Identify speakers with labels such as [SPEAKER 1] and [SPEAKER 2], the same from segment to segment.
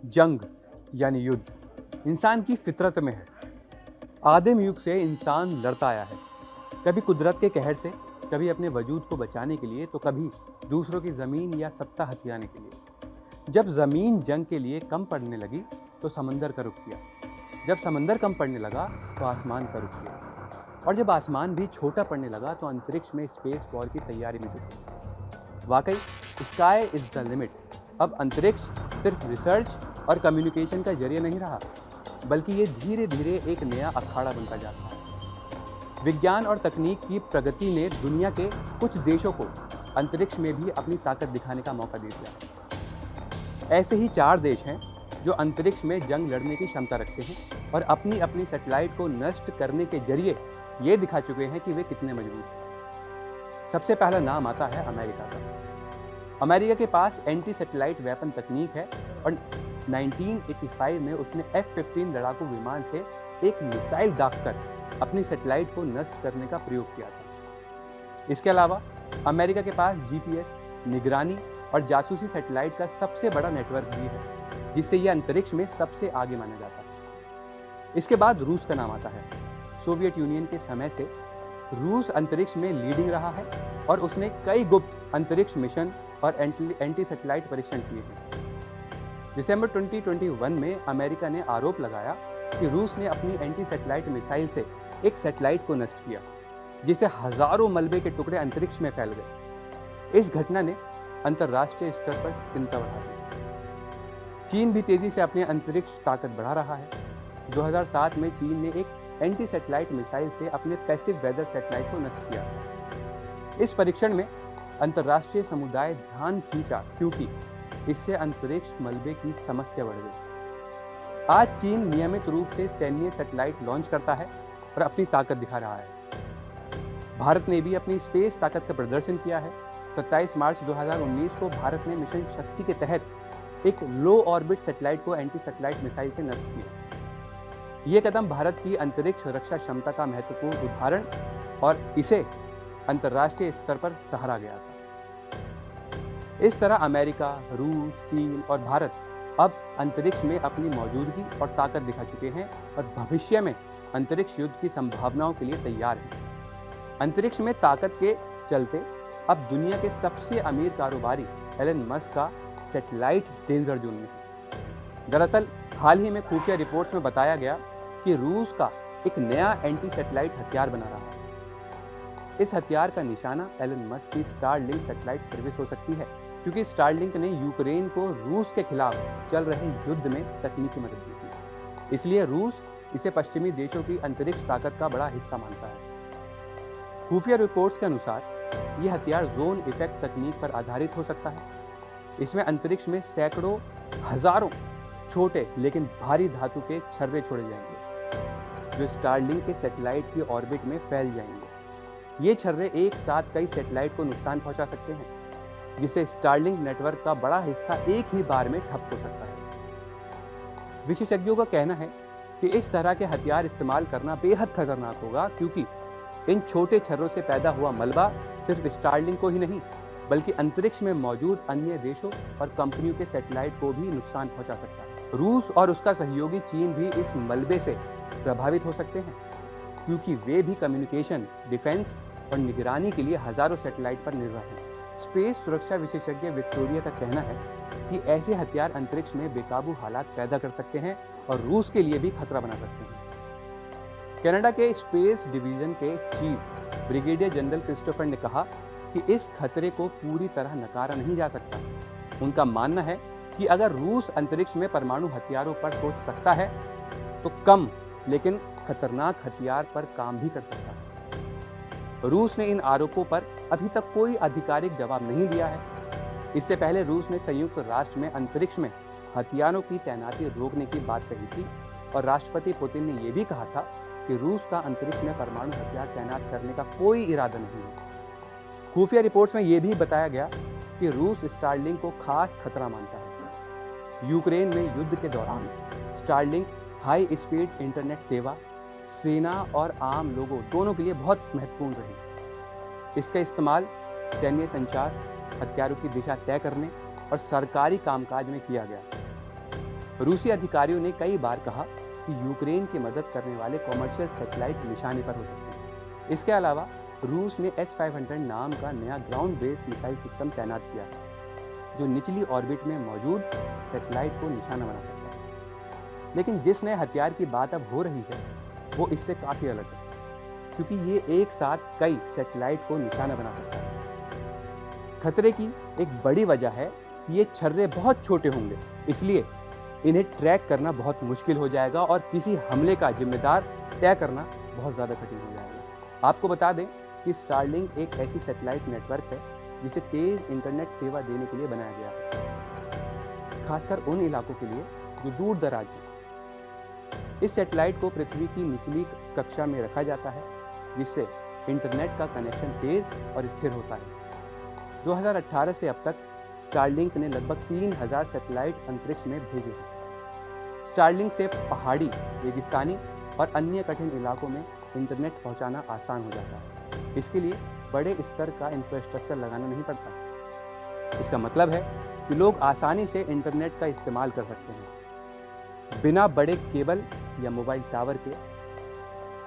[SPEAKER 1] जंग यानी युद्ध इंसान की फितरत में है। आदिम युग से इंसान लड़ता आया है, कभी कुदरत के कहर से, कभी अपने वजूद को बचाने के लिए, तो कभी दूसरों की ज़मीन या सत्ता हथियाने के लिए। जब ज़मीन जंग के लिए कम पड़ने लगी तो समंदर का रुख किया, जब समंदर कम पड़ने लगा तो आसमान का रुख किया, और जब आसमान भी छोटा पड़ने लगा तो अंतरिक्ष में स्पेस वॉर की तैयारी में जुटे। वाकई स्काई इज द लिमिट। अब अंतरिक्ष सिर्फ रिसर्च और कम्युनिकेशन का जरिए नहीं रहा, बल्कि ये धीरे धीरे एक नया अखाड़ा बनता जाता है। विज्ञान और तकनीक की प्रगति ने दुनिया के कुछ देशों को अंतरिक्ष में भी अपनी ताकत दिखाने का मौका दे दिया। ऐसे ही 4 देश हैं जो अंतरिक्ष में जंग लड़ने की क्षमता रखते हैं और अपनी अपनी सैटेलाइट को नष्ट करने के जरिए ये दिखा चुके हैं कि वे कितने मजबूत हैं। सबसे पहला नाम आता है अमेरिका का। अमेरिका के पास एंटी सैटेलाइट वेपन तकनीक है और 1985 में उसने F-15 लड़ाकू विमान से एक मिसाइल दागकर अपनी सैटेलाइट को नष्ट करने का प्रयोग किया था। इसके अलावा अमेरिका के पास GPS, निगरानी और जासूसी सैटेलाइट का सबसे बड़ा नेटवर्क भी है, जिससे यह अंतरिक्ष में सबसे आगे माना जाता है। इसके बाद रूस का नाम आता है। सोवियत यूनियन के समय से रूस अंतरिक्ष में लीडिंग रहा है और उसने कई गुप्त अंतरिक्ष मिशन और एंटी सैटेलाइट परीक्षण किए हैं। दिसंबर 2021 में अमेरिका ने आरोप लगाया कि रूस ने अपनी एंटी सैटेलाइट मिसाइल से एक सैटेलाइट को नष्ट किया, जिससे हजारों मलबे के टुकड़े अंतरिक्ष में फैल गए। इस घटना ने अंतर्राष्ट्रीय स्तर पर चिंता बढ़ा दी। चीन भी तेजी से अपनी अंतरिक्ष ताकत बढ़ा रहा है। 2007 में चीन ने एक एंटी सैटेलाइट मिसाइल से अपने पैसिव वेदर सैटेलाइट को नष्ट किया। इस परीक्षण में अंतर्राष्ट्रीय समुदाय ध्यान खींचा क्योंकि इससे अंतरिक्ष मलबे की समस्या बढ़ गई। आज चीन नियमित रूप से सैन्य सैटेलाइट लॉन्च करता है और अपनी ताकत दिखा रहा है। भारत ने भी अपनी स्पेस ताकत का प्रदर्शन किया है। 27 मार्च 2019 को भारत ने मिशन शक्ति के तहत एक लो ऑर्बिट सैटेलाइट को एंटी सैटेलाइट मिसाइल से नष्ट किया। ये कदम भारत की अंतरिक्ष रक्षा क्षमता का महत्वपूर्ण उदाहरण और इसे अंतर्राष्ट्रीय स्तर पर सराहा गया था। इस तरह अमेरिका, रूस, चीन और भारत अब अंतरिक्ष में अपनी मौजूदगी और ताकत दिखा चुके हैं और भविष्य में अंतरिक्ष युद्ध की संभावनाओं के लिए तैयार हैं। अंतरिक्ष में ताकत के चलते अब दुनिया के सबसे अमीर कारोबारी एलन मस्क का सैटेलाइट डेंजर जोन में है। दरअसल हाल ही में खुफिया रिपोर्ट्स में बताया गया कि रूस का एक नया एंटी सैटेलाइट हथियार बना रहा है। इस हथियार का निशाना एलन मस्क की स्टारलिंक सैटेलाइट सर्विस हो सकती है, क्योंकि स्टारलिंक ने यूक्रेन को रूस के खिलाफ चल रहे युद्ध में तकनीकी मदद दी थी। इसलिए रूस इसे पश्चिमी देशों की अंतरिक्ष ताकत का बड़ा हिस्सा मानता है। खुफिया रिपोर्ट्स के अनुसार यह हथियार जोन इफेक्ट तकनीक पर आधारित हो सकता है। इसमें अंतरिक्ष में सैकड़ों, हजारों छोटे लेकिन भारी धातु के छर्रे छोड़े जाएंगे, जो स्टारलिंक के सैटेलाइट की ऑर्बिट में फैल जाएंगे। ये छर्रे एक साथ कई सैटेलाइट को नुकसान पहुंचा सकते हैं, जिससे स्टारलिंक नेटवर्क का बड़ा हिस्सा एक ही बार में ठप हो सकता है। विशेषज्ञों का कहना है कि इस तरह के हथियार इस्तेमाल करना बेहद खतरनाक होगा, क्योंकि इन छोटे छर्रों से पैदा हुआ मलबा सिर्फ स्टारलिंक को ही नहीं, बल्कि अंतरिक्ष में मौजूद अन्य देशों और कंपनियों के सैटेलाइट को भी नुकसान पहुंचा सकता है। रूस और उसका सहयोगी चीन भी इस मलबे से प्रभावित हो सकते हैं, क्योंकि वे भी कम्युनिकेशन, डिफेंस और निगरानी के लिए हजारों सैटेलाइट पर निर्भर हैं। स्पेस सुरक्षा विशेषज्ञ विक्टोरिया का कहना है कि ऐसे हथियार अंतरिक्ष में बेकाबू हालात पैदा कर सकते हैं और रूस के लिए भी खतरा बना सकते हैं। कनाडा के स्पेस डिवीजन के चीफ ब्रिगेडियर जनरल क्रिस्टोफर ने कहा कि इस खतरे को पूरी तरह नकारा नहीं जा सकता। उनका मानना है कि अगर रूस अंतरिक्ष में परमाणु हथियारों पर सोच सकता है, तो कम लेकिन खतरनाक हथियार पर काम भी कर सकता है। रूस ने इन आरोपों पर अभी तक कोई आधिकारिक जवाब नहीं दिया है। इससे पहले रूस ने संयुक्त राष्ट्र में अंतरिक्ष में हथियारों की तैनाती रोकने की बात कही थी और राष्ट्रपति पुतिन ने यह भी कहा था कि रूस का अंतरिक्ष में परमाणु हथियार तैनात करने का कोई इरादा नहीं है। खुफिया रिपोर्ट्स में यह भी बताया गया कि रूस स्टारलिंक को खास खतरा मानता है। यूक्रेन में युद्ध के दौरान स्टारलिंक हाई स्पीड इंटरनेट सेवा सेना और आम लोगों दोनों के लिए बहुत महत्वपूर्ण रही। इसका इस्तेमाल सैन्य संचार, हथियारों की दिशा तय करने और सरकारी कामकाज में किया गया। रूसी अधिकारियों ने कई बार कहा कि यूक्रेन की मदद करने वाले कॉमर्शियल सैटेलाइट निशाने पर हो सकते हैं। इसके अलावा रूस ने S-500 नाम का नया ग्राउंड बेस्ड मिसाइल सिस्टम तैनात किया है, जो निचली ऑर्बिट में मौजूद सैटेलाइट को निशाना बना सकता है। लेकिन जिस नए हथियार की बात अब हो रही है वो इससे काफ़ी अलग है, क्योंकि ये एक साथ कई सैटेलाइट को निशाना बना सकता है। खतरे की एक बड़ी वजह है कि ये छर्रे बहुत छोटे होंगे, इसलिए इन्हें ट्रैक करना बहुत मुश्किल हो जाएगा और किसी हमले का जिम्मेदार तय करना बहुत ज़्यादा कठिन हो जाएगा। आपको बता दें कि स्टारलिंक एक ऐसी सैटेलाइट नेटवर्क है जिसे तेज़ इंटरनेट सेवा देने के लिए बनाया गया है, खासकर उन इलाकों के लिए जो दूर दराज हैं। इस सैटेलाइट को पृथ्वी की निचली कक्षा में रखा जाता है, जिससे इंटरनेट का कनेक्शन तेज़ और स्थिर होता है। 2018 से अब तक स्टारलिंक ने लगभग 3000 सैटेलाइट अंतरिक्ष में भेजे हैं। स्टारलिंक से पहाड़ी, रेगिस्तानी और अन्य कठिन इलाकों में इंटरनेट पहुंचाना आसान हो जाता है। इसके लिए बड़े स्तर का इंफ्रास्ट्रक्चर लगाना नहीं पड़ता। इसका मतलब है कि लोग आसानी से इंटरनेट का इस्तेमाल कर सकते हैं। बिना बड़े केबल या मोबाइल टावर के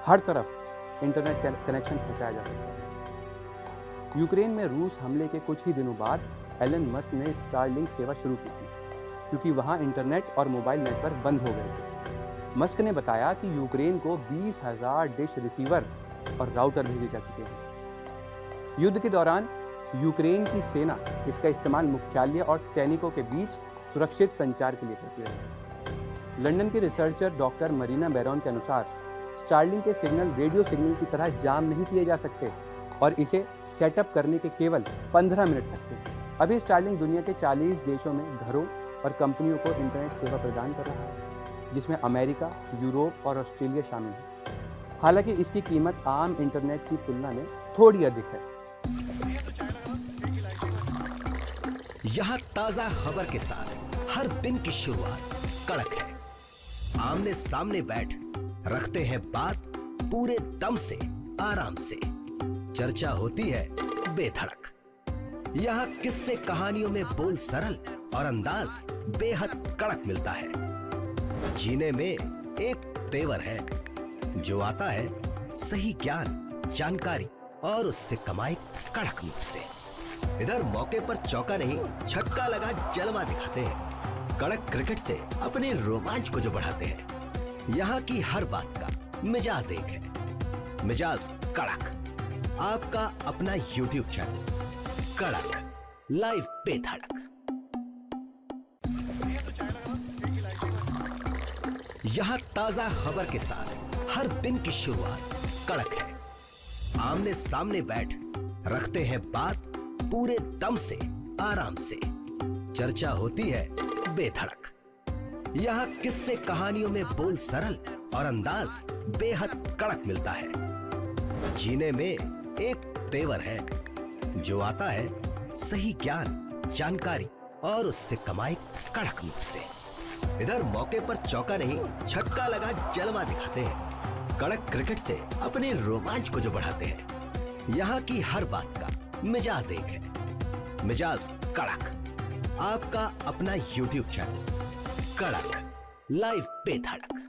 [SPEAKER 1] हर तरफ इंटरनेट कनेक्शन पहुंचाया जा सकता है। यूक्रेन में रूस हमले के कुछ ही दिनों बाद एलन मस्क ने स्टारलिंक सेवा शुरू की थी, क्योंकि वहां इंटरनेट और मोबाइल नेटवर्क बंद हो गए थे। मस्क ने बताया कि यूक्रेन को 20,000 डिश रिसीवर और राउटर भेजे जा चुके हैं। युद्ध के दौरान यूक्रेन की सेना इसका इस्तेमाल मुख्यालय और सैनिकों के बीच सुरक्षित संचार के लिए करती रही। लंदन के रिसर्चर डॉक्टर मरीना बैरॉन के अनुसार स्टारलिंक के सिग्नल रेडियो सिग्नल की तरह जाम नहीं किए जा सकते और इसे सेटअप करने के केवल 15 मिनट लगते हैं। अभी स्टारलिंक दुनिया के 40 देशों में घरों और कंपनियों को इंटरनेट सेवा प्रदान कर रहा है, जिसमें अमेरिका, यूरोप और ऑस्ट्रेलिया शामिल है। हालांकि इसकी कीमत आम इंटरनेट की तुलना में थोड़ी अधिक है।
[SPEAKER 2] यहाँ ताजा खबर के साथ हर दिन की शुरुआत कड़क है। आमने सामने बैठ रखते हैं बात पूरे दम से, आराम से। चर्चा होती है बेधड़क। यहाँ किस्से कहानियों में बोल सरल और अंदाज बेहद कड़क मिलता है। जीने में एक तेवर है जो आता है सही ज्ञान, जानकारी और उससे कमाई कड़क नोट से। इधर मौके पर चौका नहीं, छक्का लगा जलवा दिखाते हैं। कड़क क्रिकेट से अपने रोमांच को जो बढ़ाते हैं। यहाँ की हर बात का मिजाज एक है, मिजाज कड़क। आपका अपना YouTube चैनल कड़क लाइव बेधड़क। यहाँ ताजा खबर के साथ हर दिन की शुरुआत कड़क है। आमने सामने बैठ रखते हैं बात पूरे दम से, आराम से। चर्चा होती है बेधड़क। यहाँ किस्से कहानियों में बोल सरल और अंदाज बेहद कड़क मिलता है। जीने में एक तेवर है जो आता है सही ज्ञान, जानकारी और उससे कमाई कड़क नोट से। इधर मौके पर चौका नहीं, छक्का लगा जलवा दिखाते हैं। कड़क क्रिकेट से अपने रोमांच को जो बढ़ाते हैं। यहाँ की हर बात का मिजाज एक है, मिजाज कड़क। आपका अपना YouTube चैनल कड़क लाइव बेधड़क।